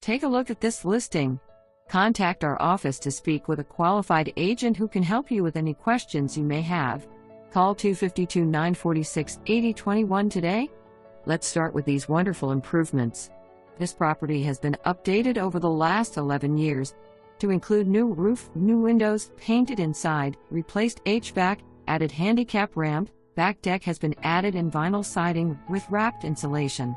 Take a look at this listing. Contact our office to speak with a qualified agent who can help you with any questions you may have. Call 252-946-8021 today. Let's start with these wonderful improvements. This property has been updated over the last 11 years to include new roof, new windows, painted inside, replaced HVAC, added handicap ramp, back deck has been added and vinyl siding with wrapped insulation.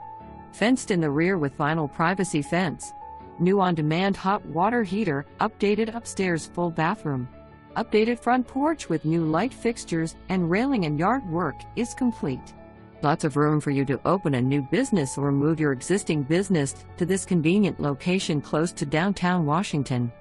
Fenced in the rear with vinyl privacy fence. New on-demand hot water heater, updated upstairs full bathroom. Updated front porch with new light fixtures and railing and yard work is complete. Lots of room for you to open a new business or move your existing business to this convenient location close to downtown Washington.